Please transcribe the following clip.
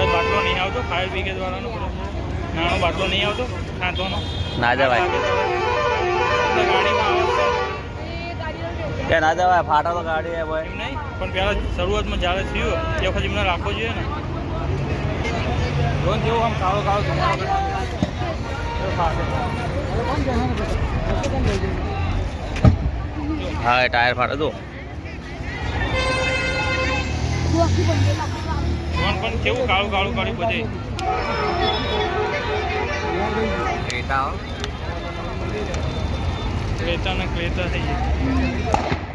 બાટલો નહીં આવતો ફાયર બ્રિગેડ વાળાનો નાનો બાટલો નહીં આવતો ખાતોનો ના જવાય ગાડીમાં ના જવાય ફાટા તો ગાડી એમ નહીં પણ પહેલાં શરૂઆતમાં જ્યારે થયું એ વખત એમને રાખવો જોઈએ ને જોન જેવું આમ કાળો કાળો હા એ ટાયર ફાટે તો પણ કેવું કાળું કાળું કાઢ્યું બધે ક્રેતા ને ક્રેતા થઈ જાય